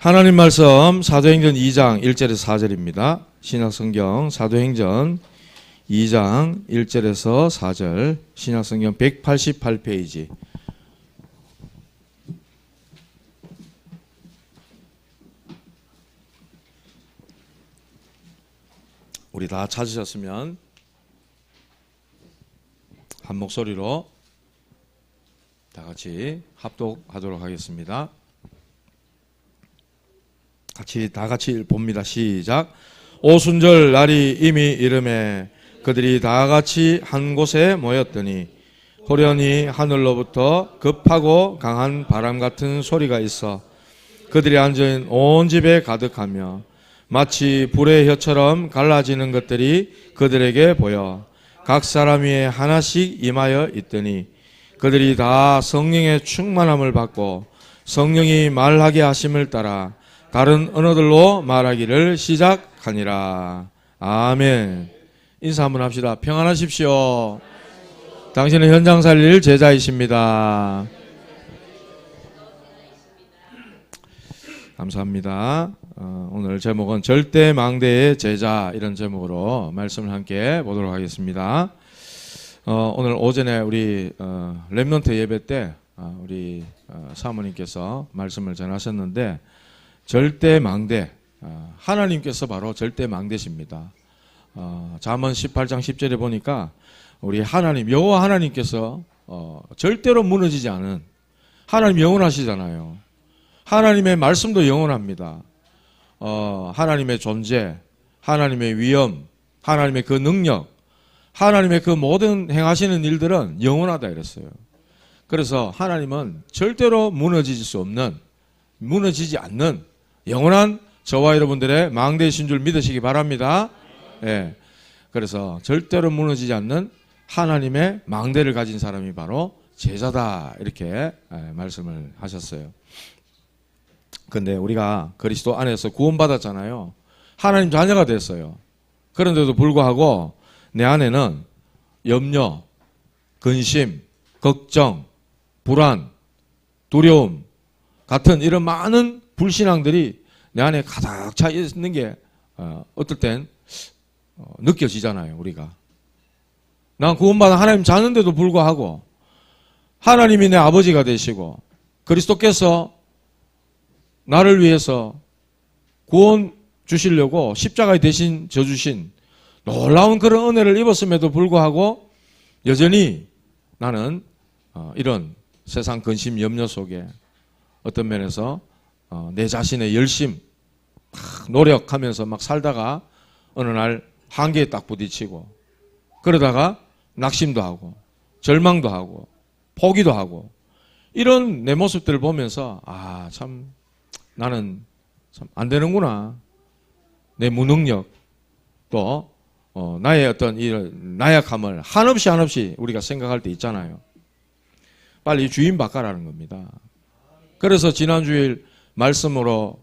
하나님 말씀 사도행전 2장 1절에서 4절입니다. 신약성경 사도행전 2장 1절에서 4절, 신약성경 188페이지. 우리 다 찾으셨으면 한 목소리로 다 같이 합독하도록 하겠습니다. 다 같이 봅니다. 시작. 오순절 날이 이미 이르매 그들이 다 같이 한 곳에 모였더니 호련히 하늘로부터 급하고 강한 바람 같은 소리가 있어 그들이 앉은 온 집에 가득하며 마치 불의 혀처럼 갈라지는 것들이 그들에게 보여 각 사람 위에 하나씩 임하여 있더니 그들이 다 성령의 충만함을 받고 성령이 말하게 하심을 따라 다른 언어들로 말하기를 시작하니라. 아멘. 인사 한번 합시다. 평안하십시오. 당신은 현장 살릴 제자이십니다. 감사합니다. 오늘 제목은 절대망대의 제자, 이런 제목으로 말씀을 함께 보도록 하겠습니다. 오늘 오전에 우리 렘넌트 예배 때 우리 사모님께서 말씀을 전하셨는데 절대망대, 하나님께서 바로 절대망대십니다. 잠언 18장 10절에 보니까 우리 하나님, 여호와 하나님께서 절대로 무너지지 않은, 하나님 영원하시잖아요. 하나님의 말씀도 영원합니다. 하나님의 존재, 하나님의 위엄, 하나님의 그 능력, 하나님의 그 모든 행하시는 일들은 영원하다 이랬어요. 그래서 하나님은 절대로 무너지지 않는 영원한 저와 여러분들의 망대이신 줄 믿으시기 바랍니다. 예. 그래서 절대로 무너지지 않는 하나님의 망대를 가진 사람이 바로 제자다, 이렇게 말씀을 하셨어요. 근데 우리가 그리스도 안에서 구원받았잖아요. 하나님 자녀가 됐어요. 그런데도 불구하고 내 안에는 염려, 근심, 걱정, 불안, 두려움 같은 이런 많은 불신앙들이 내 안에 가득 차 있는 게 어떨 땐 느껴지잖아요. 우리가 난 구원받은 하나님 자녀인데도 불구하고 하나님이 내 아버지가 되시고 그리스도께서 나를 위해서 구원 주시려고 십자가에 대신 져주신 놀라운 그런 은혜를 입었음에도 불구하고 여전히 나는 이런 세상 근심 염려 속에 어떤 면에서 내 자신의 열심 노력하면서 막 살다가 어느 날 한계에 딱 부딪히고 그러다가 낙심도 하고 절망도 하고 포기도 하고 이런 내 모습들을 보면서 참 나는 참 안 되는구나. 내 무능력 또 나의 어떤 이런 나약함을 한없이 우리가 생각할 때 있잖아요. 빨리 주인 바꿔라는 겁니다. 그래서 지난주일 말씀으로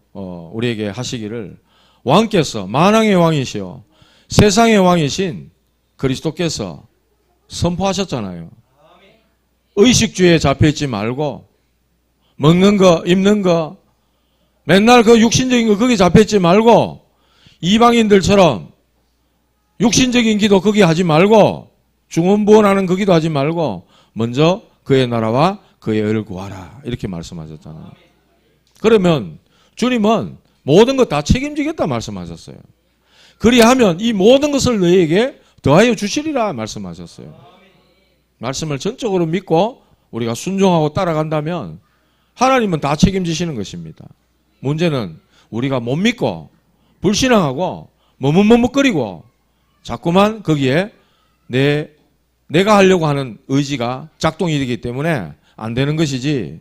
우리에게 하시기를 왕께서 만왕의 왕이시오 세상의 왕이신 그리스도께서 선포하셨잖아요. 의식주의에 잡혀있지 말고 먹는 거 입는 거 맨날 그 육신적인 거 거기 잡혀있지 말고 이방인들처럼 육신적인 기도 거기 하지 말고 중언부언하는 그 기도 하지 말고 먼저 그의 나라와 그의 의를 구하라, 이렇게 말씀하셨잖아요. 그러면 주님은 모든 것 다 책임지겠다 말씀하셨어요. 그리하면 이 모든 것을 너희에게 더하여 주시리라 말씀하셨어요. 말씀을 전적으로 믿고 우리가 순종하고 따라간다면 하나님은 다 책임지시는 것입니다. 문제는 우리가 못 믿고 불신앙하고 머뭇머뭇거리고 자꾸만 거기에 내가 하려고 하는 의지가 작동이 되기 때문에 안 되는 것이지,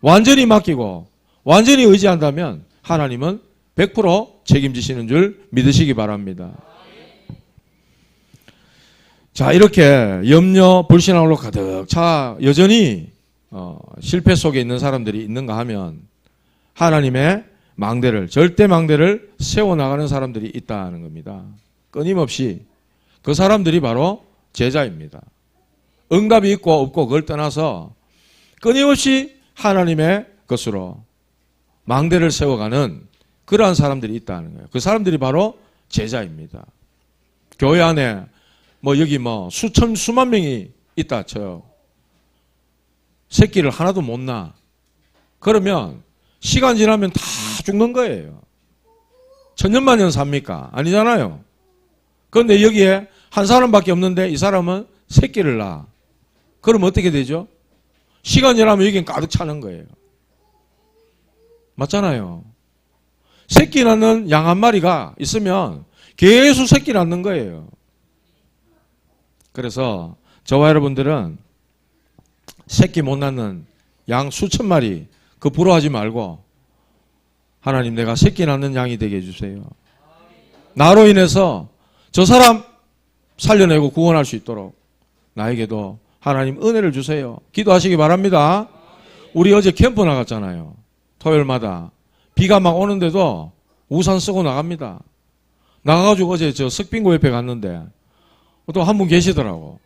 완전히 맡기고 완전히 의지한다면 하나님은 100% 책임지시는 줄 믿으시기 바랍니다. 자, 이렇게 염려, 불신앙으로 가득 차 여전히 실패 속에 있는 사람들이 있는가 하면 하나님의 망대를, 절대 망대를 세워나가는 사람들이 있다는 겁니다. 끊임없이 그 사람들이 바로 제자입니다. 응답이 있고 없고 그걸 떠나서 끊임없이 하나님의 것으로 망대를 세워가는 그러한 사람들이 있다는 거예요. 그 사람들이 바로 제자입니다. 교회 안에 여기 수만 명이 있다 쳐요. 새끼를 하나도 못 낳아. 그러면 시간 지나면 다 죽는 거예요. 천년만년 삽니까? 아니잖아요. 그런데 여기에 한 사람밖에 없는데 이 사람은 새끼를 낳아. 그럼 어떻게 되죠? 시간 지나면 여기는 가득 차는 거예요. 맞잖아요. 새끼 낳는 양 한 마리가 있으면 계속 새끼 낳는 거예요. 그래서 저와 여러분들은 새끼 못 낳는 양 수천 마리 그 부러워하지 말고 하나님 내가 새끼 낳는 양이 되게 해주세요. 나로 인해서 저 사람 살려내고 구원할 수 있도록 나에게도 하나님 은혜를 주세요. 기도하시기 바랍니다. 우리 어제 캠프 나갔잖아요. 토요일마다 비가 막 오는데도 우산 쓰고 나갑니다. 나가가지고 어제 저 석빙고 옆에 갔는데 또 한 분 계시더라고.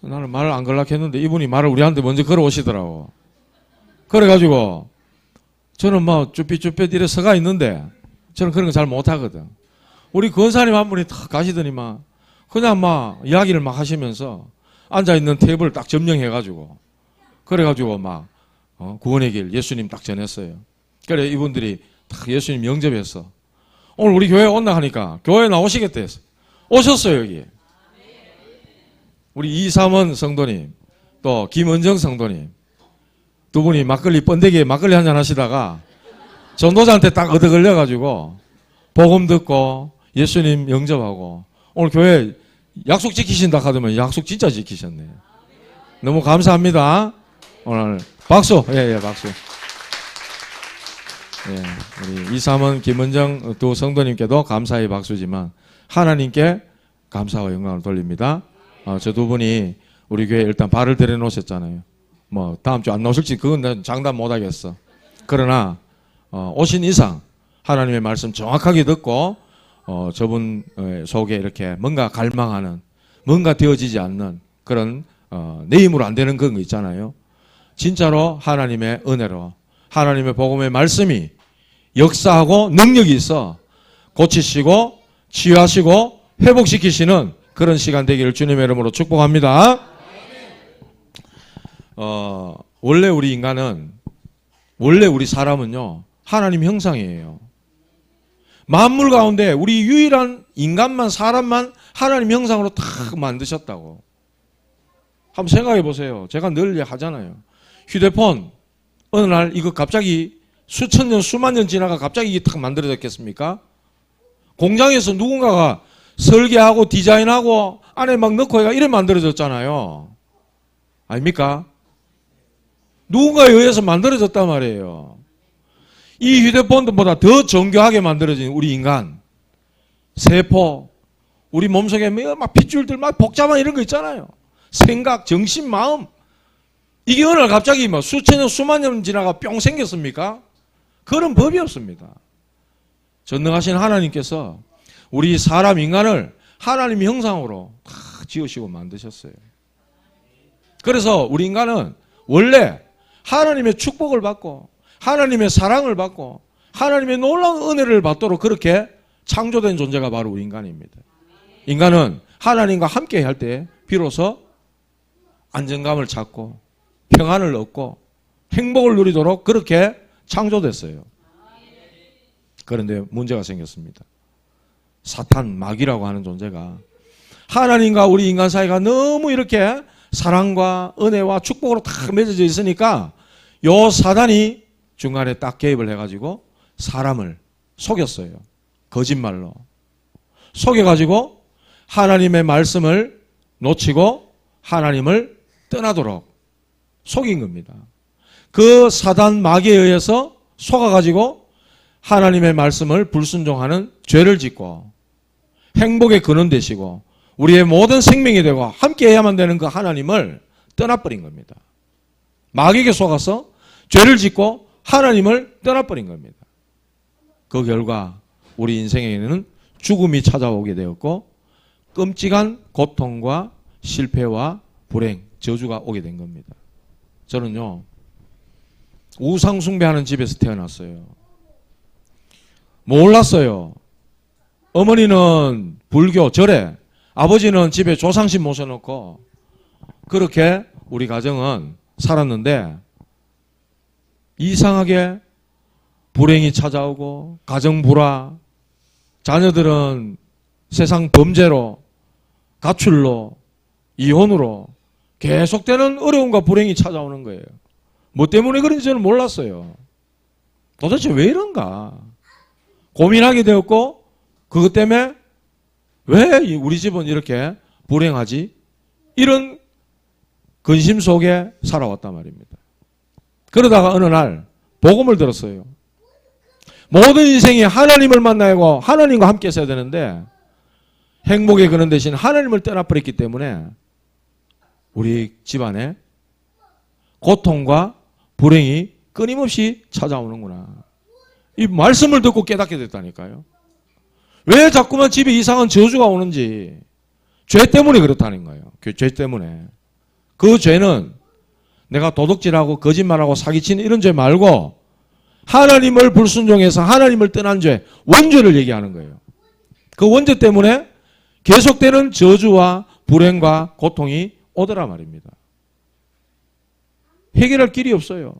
나는 말을 안 걸라고 했는데 이분이 말을 우리한테 먼저 걸어오시더라고. 그래가지고 저는 쭈삣쭈삣 이래 서가 있는데 저는 그런 거 잘 못하거든. 우리 권사님 한 분이 탁 가시더니 그냥 이야기를 막 하시면서 앉아있는 테이블을 딱 점령해가지고 그래가지고 구원의 길 예수님 딱 전했어요. 그래 이분들이 딱 예수님 영접했어. 오늘 우리 교회 온다 하니까 교회 나오시겠다 했어. 오셨어요 여기. 우리 이삼원 성도님 또 김은정 성도님 두 분이 번데기에 막걸리 한잔 하시다가 전도자한테 딱 얻어 걸려가지고 복음 듣고 예수님 영접하고 오늘 교회 약속 지키신다 하더만 약속 진짜 지키셨네. 너무 감사합니다. 오늘 박수. 예, 박수. 예, 우리 이삼원 김은정 두 성도님께도 감사의 박수지만 하나님께 감사와 영광을 돌립니다. 저 두 분이 우리 교회에 일단 발을 들여놓으셨잖아요. 다음 주 안 나오실지 그건 난 장담 못하겠어. 그러나 오신 이상 하나님의 말씀 정확하게 듣고 저분 속에 이렇게 뭔가 갈망하는 뭔가 되어지지 않는 그런 내 힘으로 안 되는 그런 거 있잖아요. 진짜로 하나님의 은혜로 하나님의 복음의 말씀이 역사하고 능력이 있어 고치시고 치유하시고 회복시키시는 그런 시간 되기를 주님의 이름으로 축복합니다. 원래 우리 사람은요 하나님 형상이에요. 만물 가운데 우리 유일한 인간만 사람만 하나님 형상으로 탁 만드셨다고. 한번 생각해 보세요. 제가 늘 하잖아요. 휴대폰 어느 날 이거 갑자기 수천 년 수만 년 지나가 갑자기 이게 탁 만들어졌겠습니까? 공장에서 누군가가 설계하고 디자인하고 안에 막 넣고 해가 이래 만들어졌잖아요. 아닙니까? 누군가에 의해서 만들어졌단 말이에요. 이 휴대폰보다 더 정교하게 만들어진 우리 인간, 세포, 우리 몸속에 막 핏줄들 막 복잡한 이런 거 있잖아요. 생각, 정신, 마음. 이게 어느 날 갑자기 수천 년, 수만 년 지나가 뿅 생겼습니까? 그런 법이 없습니다. 전능하신 하나님께서 우리 사람 인간을 하나님의 형상으로 다 지으시고 만드셨어요. 그래서 우리 인간은 원래 하나님의 축복을 받고 하나님의 사랑을 받고 하나님의 놀라운 은혜를 받도록 그렇게 창조된 존재가 바로 우리 인간입니다. 인간은 하나님과 함께 할 때 비로소 안정감을 찾고 평안을 얻고 행복을 누리도록 그렇게 창조됐어요. 그런데 문제가 생겼습니다. 사탄, 마귀라고 하는 존재가 하나님과 우리 인간 사이가 너무 이렇게 사랑과 은혜와 축복으로 다 맺어져 있으니까 요 사단이 중간에 딱 개입을 해가지고 사람을 속였어요. 거짓말로. 속여가지고 하나님의 말씀을 놓치고 하나님을 떠나도록 속인 겁니다. 그 사단 마귀에 의해서 속아가지고 하나님의 말씀을 불순종하는 죄를 짓고 행복의 근원 되시고 우리의 모든 생명이 되고 함께 해야만 되는 그 하나님을 떠나버린 겁니다. 마귀에게 속아서 죄를 짓고 하나님을 떠나버린 겁니다. 그 결과 우리 인생에는 죽음이 찾아오게 되었고 끔찍한 고통과 실패와 불행, 저주가 오게 된 겁니다. 저는요 우상 숭배하는 집에서 태어났어요. 몰랐어요. 어머니는 불교 절에, 아버지는 집에 조상신 모셔놓고 그렇게 우리 가정은 살았는데 이상하게 불행이 찾아오고 가정 불화, 자녀들은 세상 범죄로, 가출로, 이혼으로 계속되는 어려움과 불행이 찾아오는 거예요. 뭐 때문에 그런지 저는 몰랐어요. 도대체 왜 이런가 고민하게 되었고, 그것 때문에 왜 우리 집은 이렇게 불행하지? 이런 근심 속에 살아왔단 말입니다. 그러다가 어느 날 복음을 들었어요. 모든 인생이 하나님을 만나고 하나님과 함께 있어야 되는데 행복의 근원 대신 하나님을 떠나버렸기 때문에 우리 집안에 고통과 불행이 끊임없이 찾아오는구나. 이 말씀을 듣고 깨닫게 됐다니까요. 왜 자꾸만 집에 이상한 저주가 오는지. 죄 때문에 그렇다는 거예요. 죄 때문에. 그 죄는 내가 도둑질하고 거짓말하고 사기치는 이런 죄 말고 하나님을 불순종해서 하나님을 떠난 죄, 원죄를 얘기하는 거예요. 그 원죄 때문에 계속되는 저주와 불행과 고통이 오더라 말입니다. 해결할 길이 없어요.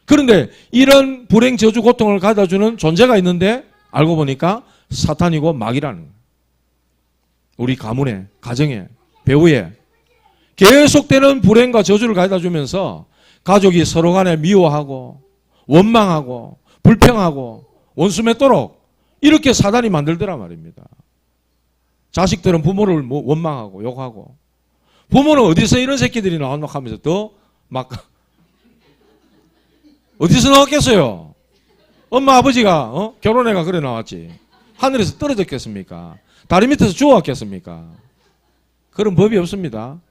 그런데 이런 불행, 저주, 고통을 가져주는 존재가 있는데 알고 보니까 사탄이고 마귀라는 거예요. 우리 가문에, 가정에, 배우에 계속되는 불행과 저주를 가져다주면서 가족이 서로 간에 미워하고 원망하고 불평하고 원수 맺도록 이렇게 사단이 만들더라 말입니다. 자식들은 부모를 원망하고 욕하고, 부모는 어디서 이런 새끼들이 나왔노 하면서 더 막 어디서 나왔겠어요? 엄마 아버지가 결혼해가 그래 나왔지. 하늘에서 떨어졌겠습니까? 다리 밑에서 주워왔겠습니까? 그런 법이 없습니다.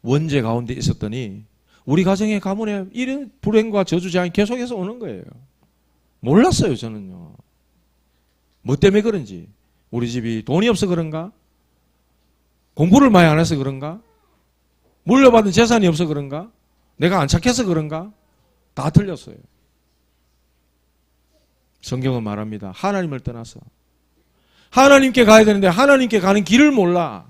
원죄 가운데 있었더니 우리 가정의 가문에 이런 불행과 저주 재앙이 계속해서 오는 거예요. 몰랐어요, 저는요. 뭐 때문에 그런지. 우리 집이 돈이 없어 그런가? 공부를 많이 안 해서 그런가? 물려받은 재산이 없어 그런가? 내가 안 착해서 그런가? 다 틀렸어요. 성경은 말합니다. 하나님을 떠나서 하나님께 가야 되는데 하나님께 가는 길을 몰라.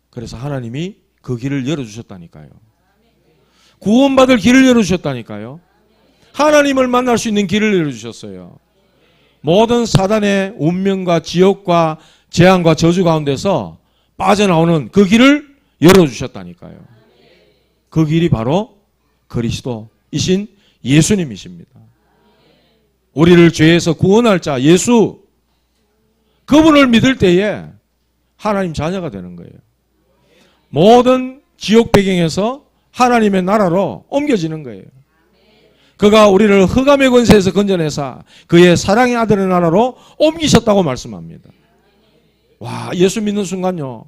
그래서 하나님이 그 길을 열어주셨다니까요. 구원받을 길을 열어주셨다니까요. 하나님을 만날 수 있는 길을 열어주셨어요. 모든 사단의 운명과 지옥과 재앙과 저주 가운데서 빠져나오는 그 길을 열어주셨다니까요. 그 길이 바로 그리스도이신 예수님이십니다. 우리를 죄에서 구원할 자 예수, 그분을 믿을 때에 하나님 자녀가 되는 거예요. 모든 지옥 배경에서 하나님의 나라로 옮겨지는 거예요. 그가 우리를 흑암의 권세에서 건져내사 그의 사랑의 아들의 나라로 옮기셨다고 말씀합니다. 와, 예수 믿는 순간요,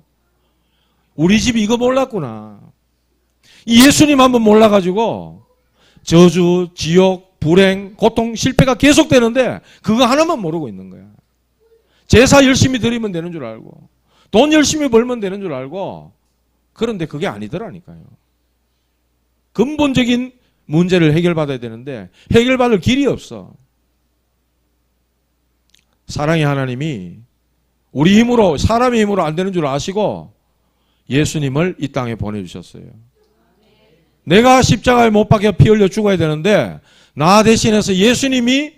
우리 집이 이거 몰랐구나. 이 예수님 한번 몰라가지고 저주, 지옥, 불행, 고통, 실패가 계속되는데 그거 하나만 모르고 있는 거야. 제사 열심히 드리면 되는 줄 알고 돈 열심히 벌면 되는 줄 알고, 그런데 그게 아니더라니까요. 근본적인 문제를 해결받아야 되는데 해결받을 길이 없어. 사랑의 하나님이 우리 힘으로, 사람의 힘으로 안 되는 줄 아시고 예수님을 이 땅에 보내주셨어요. 내가 십자가에 못 박혀 피 흘려 죽어야 되는데 나 대신해서 예수님이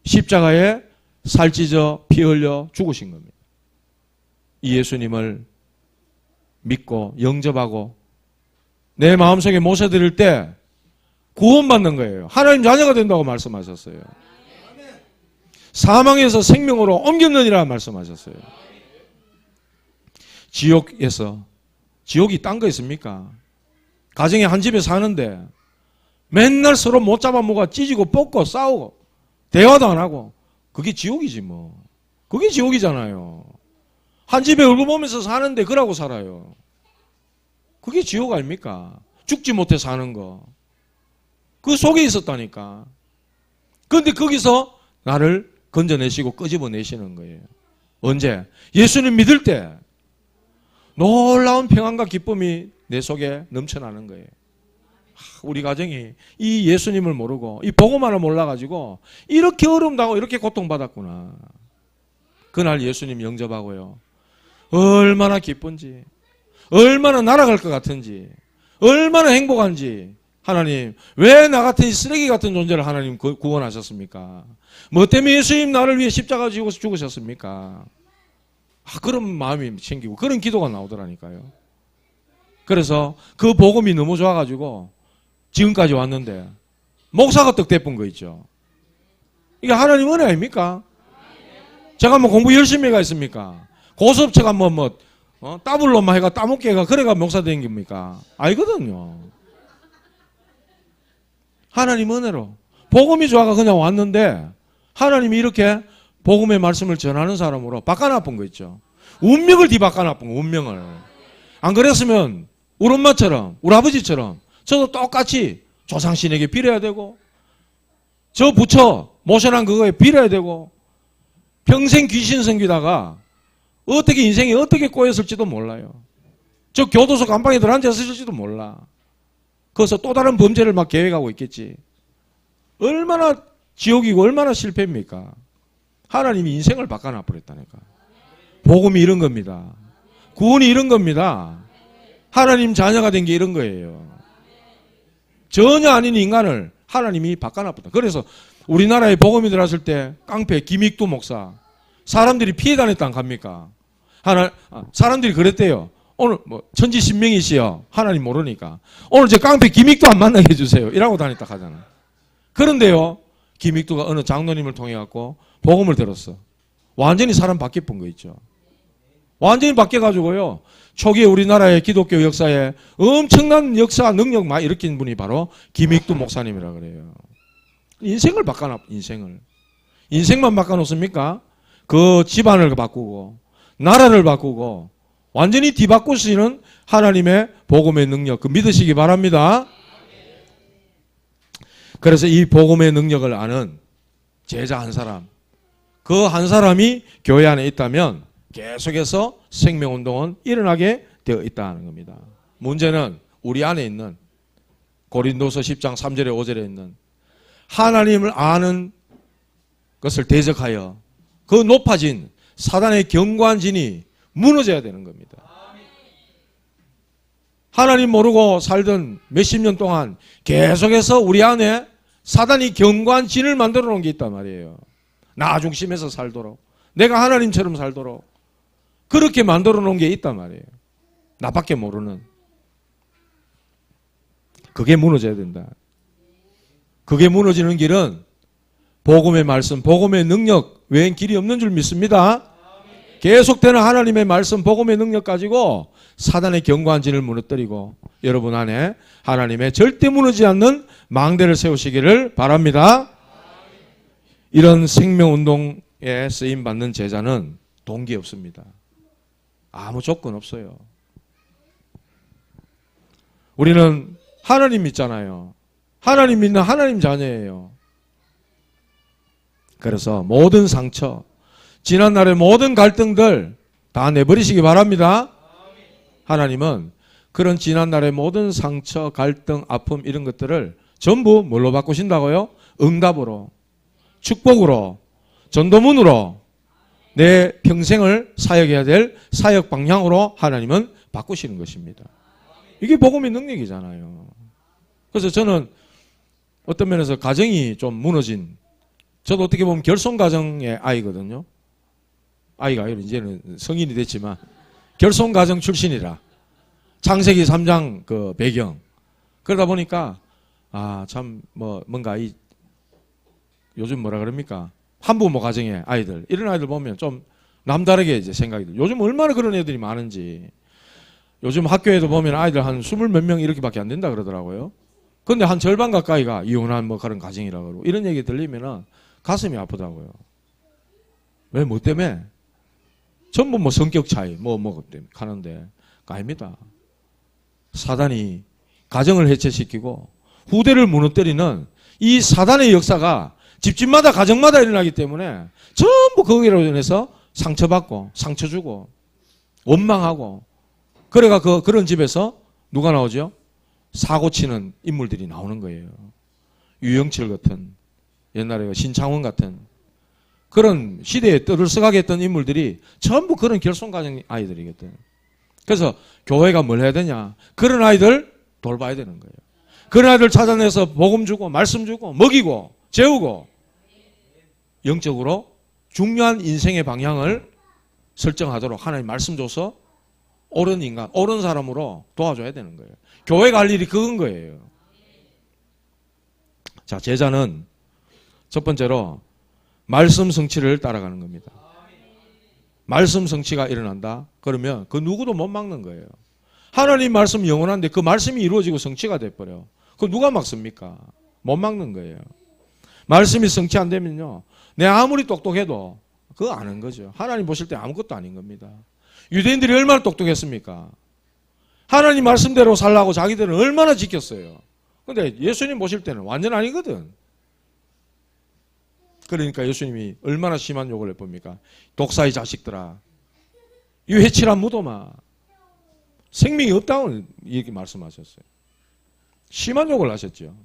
십자가에 살찢어 피 흘려 죽으신 겁니다. 이 예수님을 믿고 영접하고 내 마음속에 모셔드릴 때 구원받는 거예요. 하나님 자녀가 된다고 말씀하셨어요. 사망에서 생명으로 옮겼느니라 말씀하셨어요. 지옥에서, 지옥이 딴 거 있습니까? 가정에 한 집에 사는데 맨날 서로 못 잡아먹어 찢고 뽑고 싸우고 대화도 안 하고, 그게 지옥이지 뭐. 그게 지옥이잖아요. 한 집에 얼굴 보면서 사는데 그러고 살아요. 그게 지옥 아닙니까? 죽지 못해 사는 거. 그 속에 있었다니까. 그런데 거기서 나를 건져내시고 끄집어내시는 거예요. 언제? 예수님 믿을 때 놀라운 평안과 기쁨이 내 속에 넘쳐나는 거예요. 우리 가정이 이 예수님을 모르고 이 복음 하나 몰라가지고 이렇게 어려움당하고 이렇게 고통받았구나. 그날 예수님 영접하고요. 얼마나 기쁜지, 얼마나 날아갈 것 같은지, 얼마나 행복한지. 하나님, 왜 나 같은 이 쓰레기 같은 존재를 하나님 구원하셨습니까? 뭐 때문에 예수님 나를 위해 십자가 지고 죽으셨습니까? 그런 마음이 생기고 그런 기도가 나오더라니까요. 그래서 그 복음이 너무 좋아가지고 지금까지 왔는데 목사가 떡대뿐 거 있죠. 이게 하나님 은혜 아닙니까? 제가 뭐 공부 열심히 해가 있습니까? 고수업체가 따블로만 해가 따먹게 해가 그래가 목사 된 겁니까? 아니거든요. 하나님 은혜로 복음이 좋아가 그냥 왔는데 하나님이 이렇게 복음의 말씀을 전하는 사람으로 바꿔놔본 거 있죠. 운명을 뒤바꿔놔본 거, 운명을. 안 그랬으면 우리 엄마처럼 우리 아버지처럼 저도 똑같이 조상신에게 빌어야 되고 저 부처 모셔난 그거에 빌어야 되고 평생 귀신 섬기다가 어떻게 인생이 어떻게 꼬였을지도 몰라요. 저 교도소 감방에 들어앉았을지도 몰라. 거기서 또 다른 범죄를 막 계획하고 있겠지. 얼마나 지옥이고 얼마나 실패입니까? 하나님이 인생을 바꿔놔 버렸다니까. 복음이 이런 겁니다. 구원이 이런 겁니다. 하나님 자녀가 된 게 이런 거예요. 전혀 아닌 인간을 하나님이 바꿔놔 버렸다. 그래서 우리나라에 복음이 들어왔을 때 깡패 김익두 목사 사람들이 피해 다녔다 안 갑니까? 사람들이 그랬대요. 오늘 천지신명이시여 하나님 모르니까 오늘 제 깡패 김익두 안 만나게 해주세요 이라고 다녔다 하잖아. 그런데요 김익두가 어느 장로님을 통해 갖고 복음을 들었어. 완전히 사람 바뀌어본 거 있죠. 완전히 바뀌어가지고요 초기에 우리나라의 기독교 역사에 엄청난 역사 능력 많이 일으킨 분이 바로 김익두 목사님이라 그래요. 인생을 바꿔놔. 인생만 바꿔놓습니까? 그 집안을 바꾸고 나라를 바꾸고 완전히 뒤바꿀 수 있는 하나님의 복음의 능력, 그 믿으시기 바랍니다. 그래서 이 복음의 능력을 아는 제자 한 사람, 그 한 사람이 교회 안에 있다면 계속해서 생명운동은 일어나게 되어 있다는 겁니다. 문제는 우리 안에 있는 고린도서 10장 3절에 5절에 있는 하나님을 아는 것을 대적하여 그 높아진 사단의 경관진이 무너져야 되는 겁니다. 하나님 모르고 살던 몇십 년 동안 계속해서 우리 안에 사단이 경관진을 만들어 놓은 게 있단 말이에요. 나 중심에서 살도록, 내가 하나님처럼 살도록 그렇게 만들어 놓은 게 있단 말이에요. 나밖에 모르는. 그게 무너져야 된다. 그게 무너지는 길은 복음의 말씀, 복음의 능력 외엔 길이 없는 줄 믿습니다. 계속되는 하나님의 말씀, 복음의 능력 가지고 사단의 경관진을 무너뜨리고 여러분 안에 하나님의 절대 무너지지 않는 망대를 세우시기를 바랍니다. 이런 생명운동에 쓰임받는 제자는 동기 없습니다. 아무 조건 없어요. 우리는 하나님 믿잖아요. 하나님 믿는 하나님 자녀예요. 그래서 모든 상처, 지난날의 모든 갈등들 다 내버리시기 바랍니다. 하나님은 그런 지난날의 모든 상처, 갈등, 아픔 이런 것들을 전부 뭘로 바꾸신다고요? 응답으로, 축복으로, 전도문으로 내 평생을 사역해야 될 사역 방향으로 하나님은 바꾸시는 것입니다. 이게 복음의 능력이잖아요. 그래서 저는 어떤 면에서 가정이 좀 무너진, 저도 어떻게 보면 결손가정의 아이거든요. 아이가 이제는 성인이 됐지만 결손가정 출신이라 창세기 3장 그 배경 그러다 보니까 참 뭔가 이 요즘 뭐라 그럽니까? 한부모 가정의 아이들 이런 아이들 보면 좀 남다르게 이제 생각이 들어요. 요즘 얼마나 그런 애들이 많은지. 요즘 학교에도 보면 아이들 한 20 몇 명 이렇게밖에 안 된다 그러더라고요. 근데 한 절반 가까이가 이혼한 그런 가정이라 그러고 이런 얘기 들리면은 가슴이 아프다고요. 왜 뭐 때문에? 전부 성격 차이 때문에 하는데 아닙니다. 사단이 가정을 해체시키고 후대를 무너뜨리는 이 사단의 역사가 집집마다 가정마다 일어나기 때문에 전부 거기로 인해서 상처받고 상처 주고 원망하고 그래가 그런 집에서 누가 나오죠? 사고치는 인물들이 나오는 거예요. 유영철 같은, 옛날에 신창원 같은 그런 시대에 떠들썩하게 했던 인물들이 전부 그런 결손가정 아이들이거든. 그래서 교회가 뭘 해야 되냐? 그런 아이들 돌봐야 되는 거예요. 그런 아이들 찾아내서 복음 주고 말씀 주고 먹이고 재우고 영적으로 중요한 인생의 방향을 설정하도록 하나님 말씀 줘서 옳은 인간, 옳은 사람으로 도와줘야 되는 거예요. 교회가 할 일이 그건 거예요. 자, 제자는 첫 번째로 말씀 성취를 따라가는 겁니다. 말씀 성취가 일어난다? 그러면 그 누구도 못 막는 거예요. 하나님 말씀 영원한데 그 말씀이 이루어지고 성취가 돼버려. 그거 누가 막습니까? 못 막는 거예요. 말씀이 성취 안 되면요, 내가 아무리 똑똑해도 그거 아는 거죠. 하나님 보실 때 아무것도 아닌 겁니다. 유대인들이 얼마나 똑똑했습니까? 하나님 말씀대로 살라고 자기들은 얼마나 지켰어요. 근데 예수님 보실 때는 완전 아니거든. 그러니까 예수님이 얼마나 심한 욕을 해봅니까? 독사의 자식들아, 유해칠한 무도마, 생명이 없다고 이렇게 말씀하셨어요. 심한 욕을 하셨죠.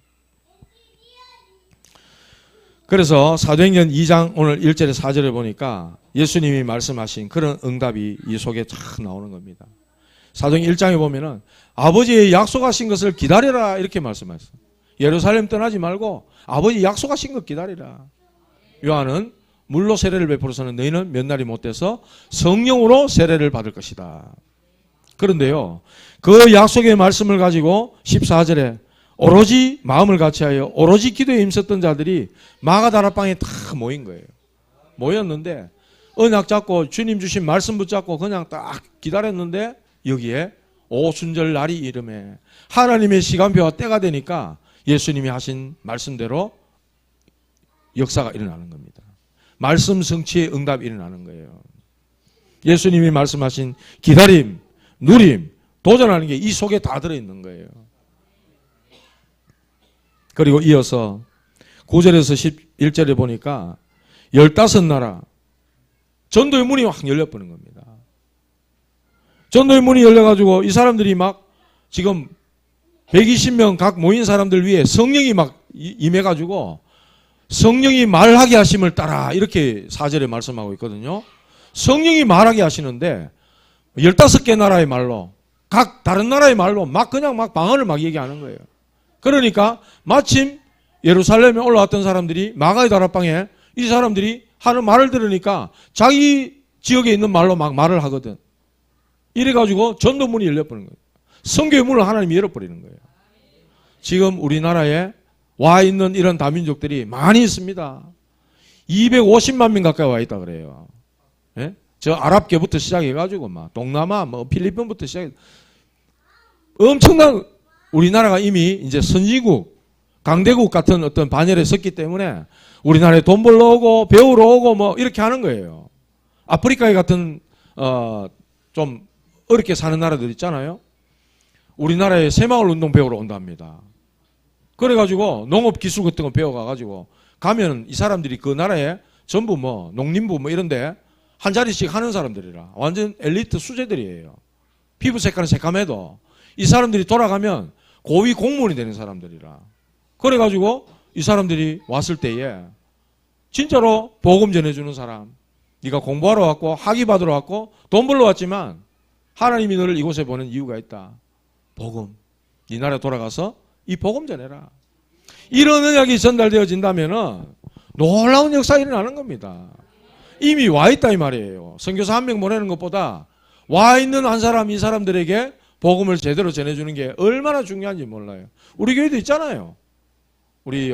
그래서 사도행전 2장 오늘 1절에 4절에 보니까 예수님이 말씀하신 그런 응답이 이 속에 쫙 나오는 겁니다. 사도행전 1장에 보면은 아버지의 약속하신 것을 기다리라 이렇게 말씀하셨어요. 예루살렘 떠나지 말고 아버지 약속하신 것 기다리라. 요한은 물로 세례를 베풀어서는 너희는 몇 날이 못 돼서 성령으로 세례를 받을 것이다. 그런데요, 그 약속의 말씀을 가지고 14절에 오로지 마음을 같이하여 오로지 기도에 힘썼던 자들이 마가다라방에 다 모인 거예요. 모였는데 언약 잡고 주님 주신 말씀 붙잡고 그냥 딱 기다렸는데 여기에 오순절 날이 이름에 하나님의 시간표와 때가 되니까 예수님이 하신 말씀대로 역사가 일어나는 겁니다. 말씀 성취의 응답이 일어나는 거예요. 예수님이 말씀하신 기다림, 누림, 도전하는 게 이 속에 다 들어있는 거예요. 그리고 이어서 9절에서 11절에 보니까 15나라 전도의 문이 확 열려버린 겁니다. 전도의 문이 열려가지고 이 사람들이 막 지금 120명 각 모인 사람들 위에 성령이 막 임해가지고 성령이 말하게 하심을 따라 이렇게 4절에 말씀하고 있거든요. 성령이 말하게 하시는데 15개 나라의 말로 각 다른 나라의 말로 막 그냥 막 방언을 막 얘기하는 거예요. 그러니까 마침 예루살렘에 올라왔던 사람들이 마가의 다락방에 이 사람들이 하는 말을 들으니까 자기 지역에 있는 말로 막 말을 하거든. 이래가지고 전도문이 열려버리는 거예요. 선교의 문을 하나님이 열어버리는 거예요. 지금 우리나라에 와 있는 이런 다민족들이 많이 있습니다. 250만 명 가까이 와 있다 그래요. 예? 저 아랍계부터 시작해가지고 막 동남아, 뭐 필리핀부터 시작해 엄청난 우리나라가 이미 이제 선진국, 강대국 같은 어떤 반열에 섰기 때문에 우리나라에 돈 벌러 오고 배우러 오고 뭐 이렇게 하는 거예요. 아프리카에 같은 좀 어렵게 사는 나라들 있잖아요. 우리나라에 새마을 운동 배우러 온답니다. 그래가지고 농업 기술 같은 거 배워가가지고 가면 이 사람들이 그 나라에 전부 뭐 농림부 뭐 이런데 한 자리씩 하는 사람들이라 완전 엘리트 수재들이에요. 피부 색깔은 새까매도 이 사람들이 돌아가면 고위 공무원이 되는 사람들이라. 그래가지고 이 사람들이 왔을 때에 진짜로 복음 전해주는 사람, 네가 공부하러 왔고 학위 받으러 왔고 돈 벌러 왔지만 하나님이 너를 이곳에 보낸 이유가 있다. 복음. 네 나라에 돌아가서 이 복음 전해라. 이런 언약이 전달되어진다면 놀라운 역사가 일어나는 겁니다. 이미 와 있다 이 말이에요. 선교사 한 명 보내는 것보다 와 있는 한 사람 이 사람들에게 복음을 제대로 전해주는 게 얼마나 중요한지 몰라요. 우리 교회도 있잖아요. 우리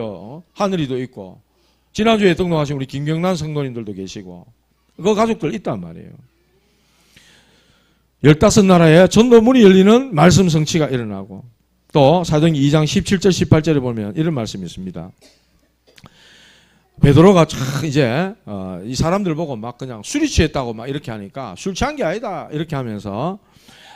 하늘이도 있고 지난주에 등록하신 우리 김경란 성도님들도 계시고 그 가족들 있단 말이에요. 15나라에 전도문이 열리는 말씀 성취가 일어나고 또 사도행전 2장 17절 18절에 보면 이런 말씀이 있습니다. 베드로가 이제 이 사람들 보고 막 그냥 술이 취했다고 막 이렇게 하니까 술 취한 게 아니다 이렇게 하면서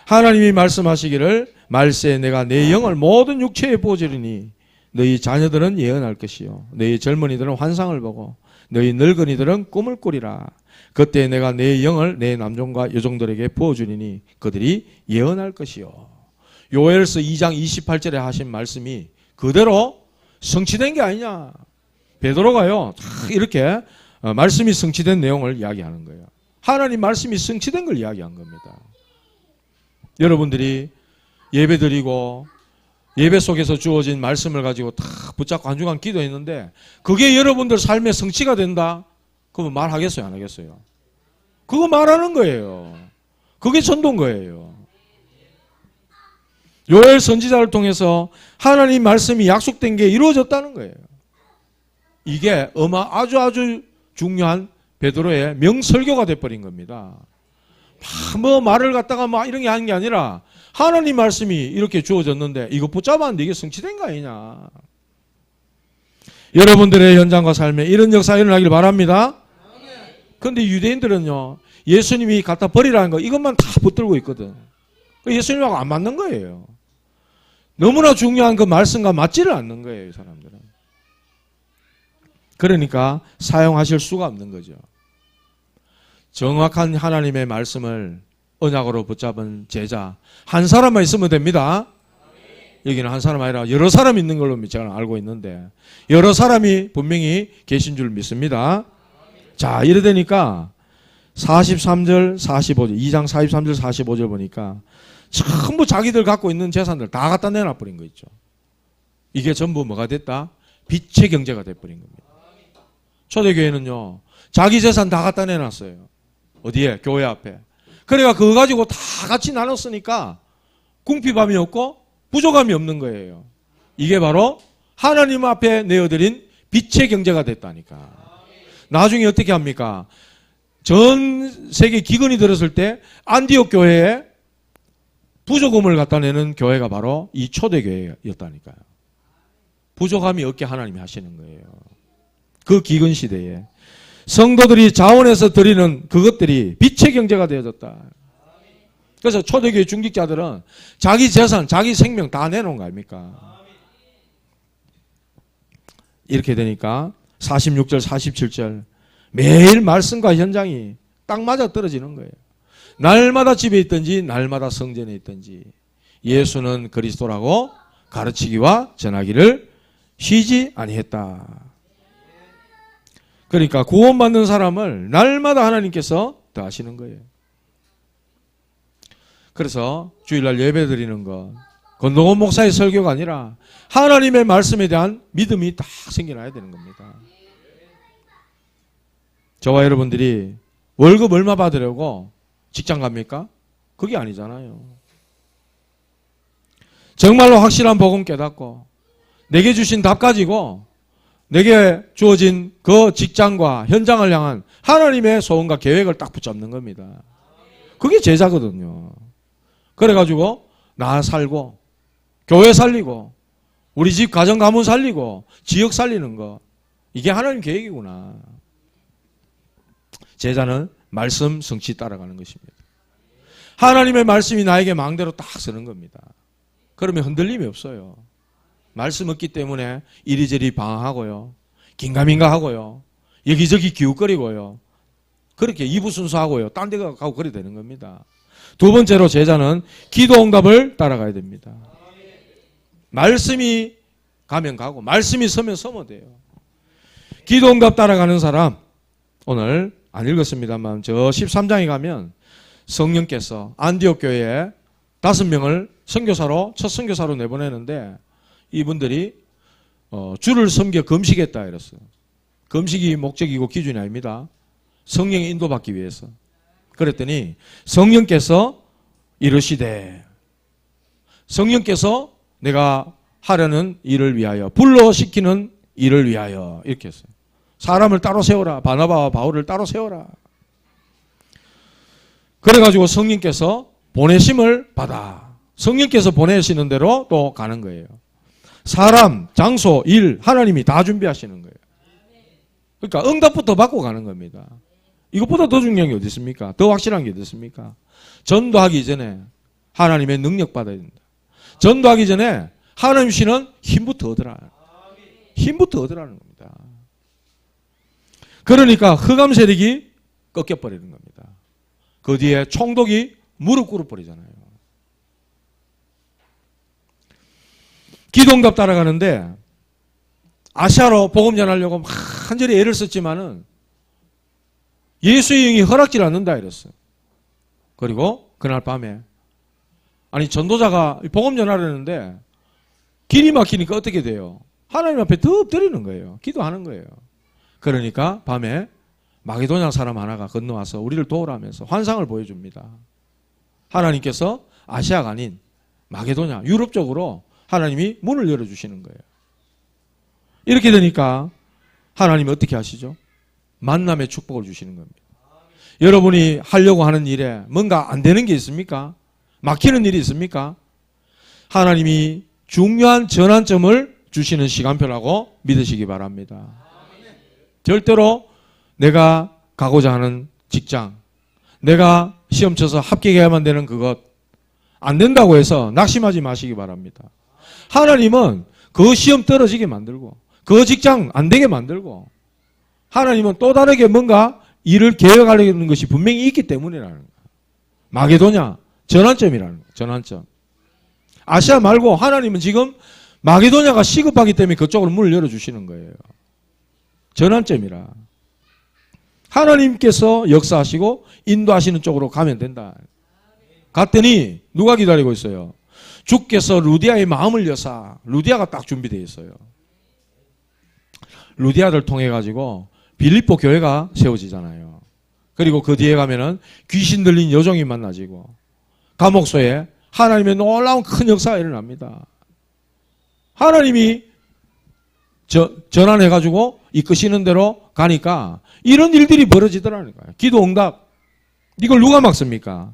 하나님이 말씀하시기를 말세 내가 내 영을 모든 육체에 부어주리니 너희 자녀들은 예언할 것이요 너희 젊은이들은 환상을 보고 너희 늙은이들은 꿈을 꾸리라. 그때 내가 내 영을 내 남종과 여종들에게 부어주리니 그들이 예언할 것이요. 요엘서 2장 28절에 하신 말씀이 그대로 성취된 게 아니냐. 베드로가요, 이렇게 말씀이 성취된 내용을 이야기하는 거예요. 하나님 말씀이 성취된 걸 이야기한 겁니다. 여러분들이 예배드리고 예배 속에서 주어진 말씀을 가지고 다 붙잡고 한 주간 기도했는데 그게 여러분들 삶의 성취가 된다? 그러면 말하겠어요? 안 하겠어요? 그거 말하는 거예요. 그게 전도인 거예요. 요엘 선지자를 통해서 하나님 말씀이 약속된 게 이루어졌다는 거예요. 이게 아주 중요한 베드로의 명설교가 돼버린 겁니다. 뭐 말을 갖다가 막 이런 게 하는 게 아니라 하나님 말씀이 이렇게 주어졌는데 이거 붙잡았는데 이게 성취된 거 아니냐. 여러분들의 현장과 삶에 이런 역사가 일어나길 바랍니다. 그런데 유대인들은요, 예수님이 갖다 버리라는 거 이것만 다 붙들고 있거든. 예수님하고 안 맞는 거예요. 너무나 중요한 그 말씀과 맞지를 않는 거예요, 이 사람들은. 그러니까 사용하실 수가 없는 거죠. 정확한 하나님의 말씀을 언약으로 붙잡은 제자 한 사람만 있으면 됩니다. 여기는 한 사람 아니라 여러 사람 있는 걸로 제가 알고 있는데 여러 사람이 분명히 계신 줄 믿습니다. 자, 이래 되니까 43절 45절 2장 43절 45절 보니까 전부 자기들 갖고 있는 재산들 다 갖다 내놔버린 거 있죠. 이게 전부 뭐가 됐다? 빛의 경제가 돼버린 겁니다. 초대교회는요, 자기 재산 다 갖다 내놨어요. 어디에? 교회 앞에. 그러니까 그거 가지고 다 같이 나눴으니까 궁핍함이 없고 부족함이 없는 거예요. 이게 바로 하나님 앞에 내어드린 빛의 경제가 됐다니까. 나중에 어떻게 합니까? 전 세계 기근이 들었을 때 안디옥 교회에 부조금을 갖다 내는 교회가 바로 이 초대교회였다니까요. 부족함이 없게 하나님이 하시는 거예요. 그 기근 시대에 성도들이 자원해서 드리는 그것들이 빛의 경제가 되어졌다. 그래서 초대교회 중직자들은 자기 재산, 자기 생명 다 내놓은 거 아닙니까? 이렇게 되니까 46절, 47절 매일 말씀과 현장이 딱 맞아 떨어지는 거예요. 날마다 집에 있든지 날마다 성전에 있든지 예수는 그리스도라고 가르치기와 전하기를 쉬지 아니했다. 그러니까 구원받는 사람을 날마다 하나님께서 더하시는 거예요. 그래서 주일날 예배 드리는 것, 권동원 목사의 설교가 아니라 하나님의 말씀에 대한 믿음이 딱 생겨나야 되는 겁니다. 저와 여러분들이 월급 얼마 받으려고 직장 갑니까? 그게 아니잖아요. 정말로 확실한 복음 깨닫고 내게 주신 답 가지고 내게 주어진 그 직장과 현장을 향한 하나님의 소원과 계획을 딱 붙잡는 겁니다. 그게 제자거든요. 그래가지고 나 살고 교회 살리고 우리 집 가정 가문 살리고 지역 살리는 거, 이게 하나님 계획이구나. 제자는 말씀 성취 따라가는 것입니다. 하나님의 말씀이 나에게 망대로 딱 서는 겁니다. 그러면 흔들림이 없어요. 말씀 없기 때문에 이리저리 방황하고요, 긴가민가하고요, 여기저기 기웃거리고요, 그렇게 이부순수하고요, 딴 데 가고 그래 되는 겁니다. 두 번째로 제자는 기도 응답을 따라가야 됩니다. 말씀이 가면 가고 말씀이 서면 서면 돼요. 기도 응답 따라가는 사람, 오늘 안 읽었습니다만 저 13장에 가면 성령께서 안디옥 교회에 5명을 선교사로, 첫 선교사로 내보내는데 이분들이 주를 섬겨 금식했다 이랬어요. 금식이 목적이고 기준이 아닙니다. 성령의 인도받기 위해서. 그랬더니 성령께서 이르시되, 성령께서 내가 하려는 일을 위하여, 불러시키는 일을 위하여, 이렇게 했어요. 사람을 따로 세워라. 바나바와 바울을 따로 세워라. 그래가지고 성령께서 보내심을 받아. 성령께서 보내시는 대로 또 가는 거예요. 사람, 장소, 일, 하나님이 다 준비하시는 거예요. 그러니까 응답부터 받고 가는 겁니다. 이것보다 더 중요한 게 어디 있습니까? 더 확실한 게 어디 있습니까? 전도하기 전에 하나님의 능력 받아야 된다. 전도하기 전에 하나님 주시는 힘부터 얻으라. 힘부터 얻으라는 겁니다. 그러니까 흑암 세력이 꺾여버리는 겁니다. 그 뒤에 총독이 무릎 꿇어버리잖아요. 기도응답 따라가는데 아시아로 복음 전하려고 한절에 애를 썼지만은 예수의 영이 허락질 않는다 이랬어요. 그리고 그날 밤에 아니 전도자가 복음 전하려는데 길이 막히니까 어떻게 돼요? 하나님 앞에 더 엎드리는 거예요. 기도하는 거예요. 그러니까 밤에 마게도냐 사람 하나가 건너와서 우리를 도우라면서 환상을 보여줍니다. 하나님께서 아시아가 아닌 마게도냐 유럽 쪽으로 하나님이 문을 열어주시는 거예요. 이렇게 되니까 하나님이 어떻게 하시죠? 만남의 축복을 주시는 겁니다. 여러분이 하려고 하는 일에 뭔가 안 되는 게 있습니까? 막히는 일이 있습니까? 하나님이 중요한 전환점을 주시는 시간표라고 믿으시기 바랍니다. 절대로 내가 가고자 하는 직장, 내가 시험 쳐서 합격해야만 되는 그것 안 된다고 해서 낙심하지 마시기 바랍니다. 하나님은 그 시험 떨어지게 만들고 그 직장 안 되게 만들고 하나님은 또 다르게 뭔가 일을 계획하려는 것이 분명히 있기 때문이라는 거예요. 마게도냐 전환점이라는 거예요. 전환점. 아시아 말고 하나님은 지금 마게도냐가 시급하기 때문에 그쪽으로 문을 열어주시는 거예요. 전환점이라. 하나님께서 역사하시고 인도하시는 쪽으로 가면 된다. 갔더니 누가 기다리고 있어요? 주께서 루디아의 마음을 여사. 루디아가 딱 준비되어 있어요. 루디아를 통해 가지고 빌립보 교회가 세워지잖아요. 그리고 그 뒤에 가면은 귀신 들린 여종이 만나지고 감옥소에 하나님의 놀라운 큰 역사가 일어납니다. 하나님이 전환해가지고 이끄시는 대로 가니까 이런 일들이 벌어지더라는 거예요. 기도 응답. 이걸 누가 막습니까?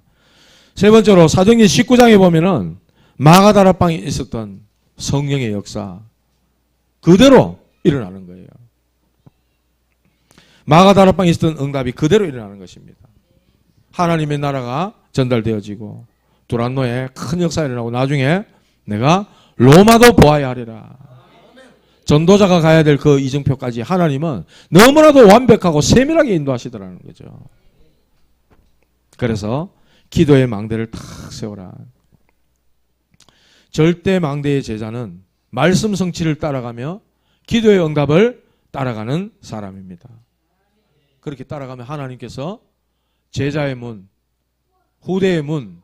세 번째로 사도행전 19장에 보면은 마가다라방에 있었던 성령의 역사 그대로 일어나는 거예요. 마가다라방에 있었던 응답이 그대로 일어나는 것입니다. 하나님의 나라가 전달되어지고 두란노에 큰 역사가 일어나고 나중에 내가 로마도 보아야 하리라. 전도자가 가야 될 그 이정표까지 하나님은 너무나도 완벽하고 세밀하게 인도하시더라는 거죠. 그래서 기도의 망대를 탁 세워라. 절대 망대의 제자는 말씀 성취를 따라가며 기도의 응답을 따라가는 사람입니다. 그렇게 따라가면 하나님께서 제자의 문, 후대의 문,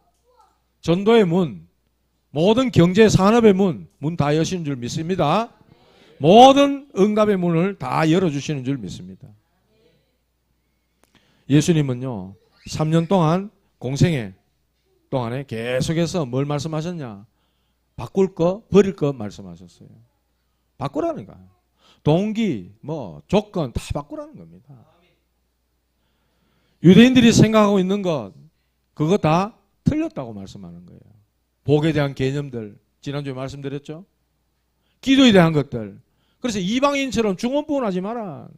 전도의 문, 모든 경제 산업의 문 다 여시는 줄 믿습니다. 모든 응답의 문을 다 열어주시는 줄 믿습니다. 예수님은요 3년 동안 공생애 동안에 계속해서 뭘 말씀하셨냐? 바꿀 거 버릴 거 말씀하셨어요. 바꾸라는 거예요. 동기 조건 다 바꾸라는 겁니다. 유대인들이 생각하고 있는 것 그거 다 틀렸다고 말씀하는 거예요. 복에 대한 개념들 지난주에 말씀드렸죠. 기도에 대한 것들. 그래서 이방인처럼 중언부언하지 마라.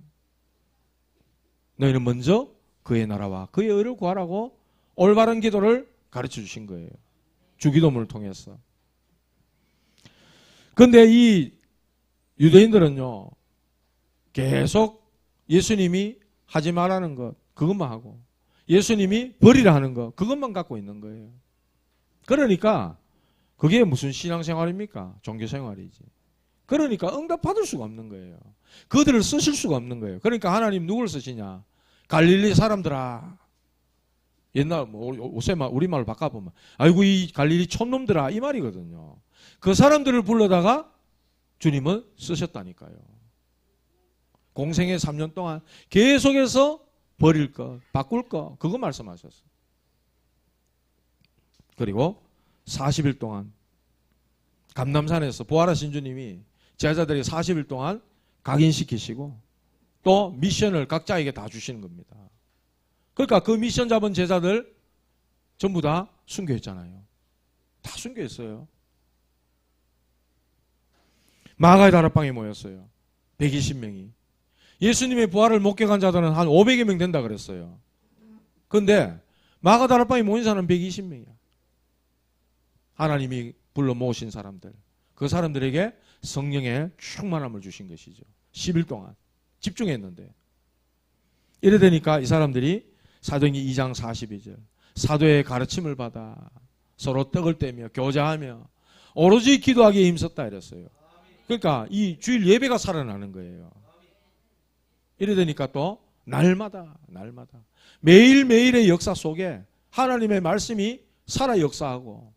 너희는 먼저 그의 나라와 그의 의를 구하라고 올바른 기도를 가르쳐 주신 거예요. 주기도문을 통해서. 그런데 이 유대인들은요 계속 예수님이 하지 말라는 것 그것만 하고 예수님이 버리라 하는 것 그것만 갖고 있는 거예요. 그러니까 그게 무슨 신앙생활입니까? 종교생활이지. 그러니까 응답받을 수가 없는 거예요. 그들을 쓰실 수가 없는 거예요. 그러니까 하나님 누구를 쓰시냐? 갈릴리 사람들아. 옛날 우리말로 바꿔보면 아이고 이 갈릴리 촌놈들아 이 말이거든요. 그 사람들을 불러다가 주님은 쓰셨다니까요. 공생애 3년 동안 계속해서 버릴 것, 바꿀 것 그거 말씀하셨어요. 그리고 40일 동안 감람산에서 부활하신 주님이 제자들이 40일 동안 각인시키시고 또 미션을 각자에게 다 주시는 겁니다. 그러니까 그 미션 잡은 제자들 전부 다 순교했잖아요. 다 순교했어요. 마가의 다락방에 모였어요. 120명이. 예수님의 부활을 목격한 자들은 한 500여 명 된다 그랬어요. 그런데 마가 다락방에 모인 사람은 120명이야. 하나님이 불러 모으신 사람들. 그 사람들에게 성령의 충만함을 주신 것이죠. 10일 동안 집중했는데. 이래 되니까 이 사람들이 사도행전 2장 42절 사도의 가르침을 받아 서로 떡을 떼며 교제하며 오로지 기도하기에 힘썼다 이랬어요. 그러니까 이 주일 예배가 살아나는 거예요. 이래 되니까 또 날마다 매일매일의 역사 속에 하나님의 말씀이 살아 역사하고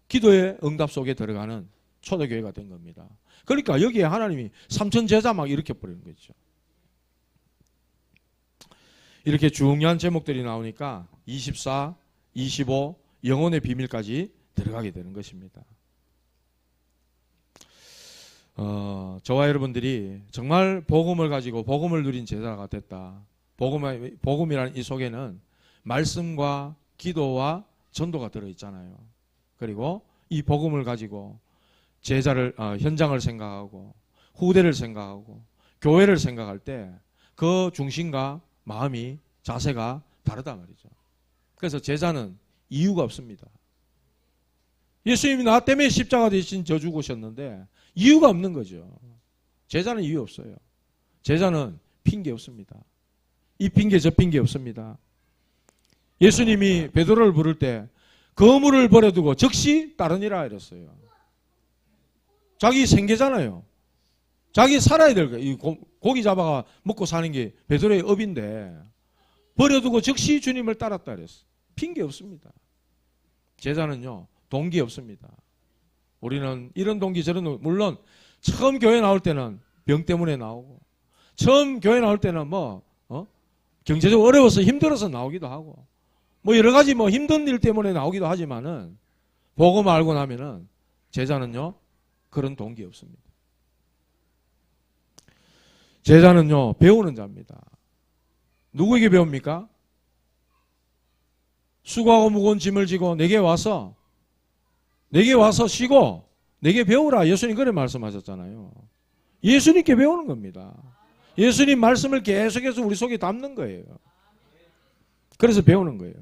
기도의 응답 속에 들어가는 초대교회가 된 겁니다. 그러니까 여기에 하나님이 삼천 제자 막 이렇게 버리는 거죠. 이렇게 중요한 제목들이 나오니까 24, 25 영혼의 비밀까지 들어가게 되는 것입니다. 저와 여러분들이 정말 복음을 가지고 복음을 누린 제자가 됐다. 복음이라는 이 속에는 말씀과 기도와 전도가 들어있잖아요. 그리고 이 복음을 가지고 제자를 현장을 생각하고 후대를 생각하고 교회를 생각할 때 그 중심과 마음이 자세가 다르다 말이죠. 그래서 제자는 이유가 없습니다. 예수님이 나 때문에 십자가 대신 져 죽으셨는데 이유가 없는 거죠. 제자는 이유 없어요. 제자는 핑계 없습니다. 이 핑계 저 핑계 없습니다. 예수님이 베드로를 부를 때 거물을 버려두고 즉시 따르니라 이랬어요. 자기 생계잖아요. 자기 살아야 될 거예요. 이 고기 잡아가 먹고 사는 게 베드로의 업인데 버려두고 즉시 주님을 따랐다 그랬어요. 핑계 없습니다. 제자는요 동기 없습니다. 우리는 이런 동기 저런 동기, 물론 처음 교회 나올 때는 병 때문에 나오고 처음 교회 나올 때는 경제적으로 어려워서 힘들어서 나오기도 하고 여러 가지 힘든 일 때문에 나오기도 하지만은 복음 알고 나면은 제자는요 그런 동기 없습니다. 제자는요 배우는 자입니다. 누구에게 배웁니까? 수고하고 무거운 짐을 지고 내게 와서 쉬고 내게 배우라. 예수님 그래 말씀하셨잖아요. 예수님께 배우는 겁니다. 예수님 말씀을 계속해서 우리 속에 담는 거예요. 그래서 배우는 거예요.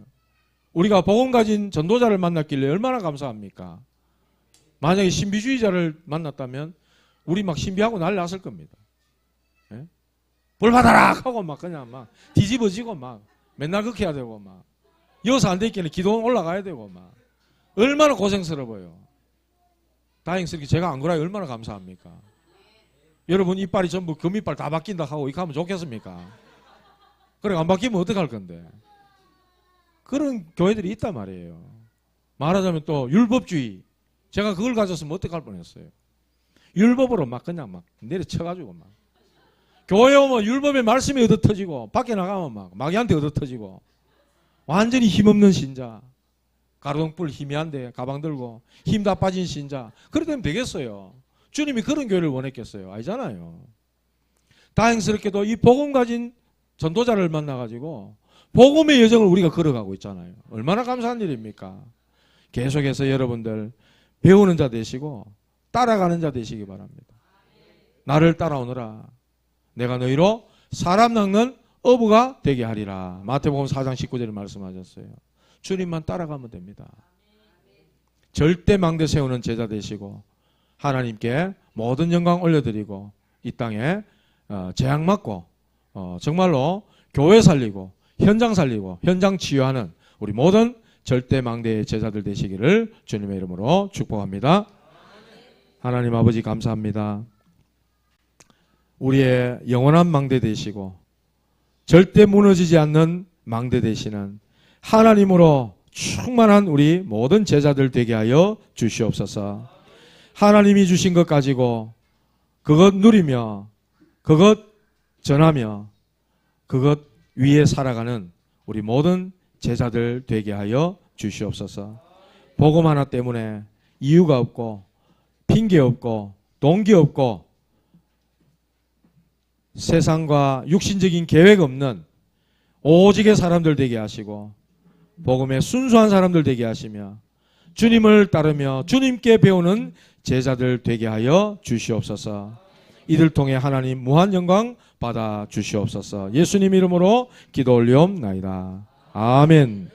우리가 복음 가진 전도자를 만났길래 얼마나 감사합니까? 만약에 신비주의자를 만났다면 우리 막 신비하고 난리 났을 겁니다. 예? 볼 받아라 하고 막 그냥 막 뒤집어지고 막 맨날 그렇게 해야 되고 막 여기서 안 돼 있기는 기도 올라가야 되고 막 얼마나 고생스러워요. 다행스럽게 제가 안 그래야 얼마나 감사합니까? 여러분 이빨이 전부 금이빨 다 바뀐다 하고 이렇게 하면 좋겠습니까? 그래 안 바뀌면 어떡할 건데? 그런 교회들이 있단 말이에요. 말하자면 또 율법주의. 제가 그걸 가졌으면 어떡할 뻔했어요. 율법으로 막 그냥 막 내려쳐가지고 막 교회 오면 율법의 말씀이 얻어터지고 밖에 나가면 막 마귀한테 얻어터지고 완전히 힘없는 신자. 가로등불 희미한데 가방 들고 힘 다 빠진 신자. 그래 되면 되겠어요. 주님이 그런 교회를 원했겠어요. 아니잖아요. 다행스럽게도 이 복음 가진 전도자를 만나가지고 복음의 여정을 우리가 걸어가고 있잖아요. 얼마나 감사한 일입니까? 계속해서 여러분들 배우는 자 되시고 따라가는 자 되시기 바랍니다. 나를 따라오너라. 내가 너희로 사람 낚는 어부가 되게 하리라. 마태복음 4장 19절에 말씀하셨어요. 주님만 따라가면 됩니다. 절대 망대 세우는 제자 되시고 하나님께 모든 영광 올려드리고 이 땅에 재앙 맞고 정말로 교회 살리고 현장 살리고 현장 치유하는 우리 모든 절대 망대의 제자들 되시기를 주님의 이름으로 축복합니다. 하나님 아버지 감사합니다. 우리의 영원한 망대 되시고 절대 무너지지 않는 망대 되시는 하나님으로 충만한 우리 모든 제자들 되게 하여 주시옵소서. 하나님이 주신 것 가지고 그것 누리며 그것 전하며 그것 위에 살아가는 우리 모든 제자들 되게 하여 주시옵소서. 복음 하나 때문에 이유가 없고 핑계 없고 동기 없고 세상과 육신적인 계획 없는 오직의 사람들 되게 하시고 복음에 순수한 사람들 되게 하시며 주님을 따르며 주님께 배우는 제자들 되게 하여 주시옵소서. 이들 통해 하나님 무한 영광 받아 주시옵소서. 예수님 이름으로 기도 올리옵나이다. 아멘.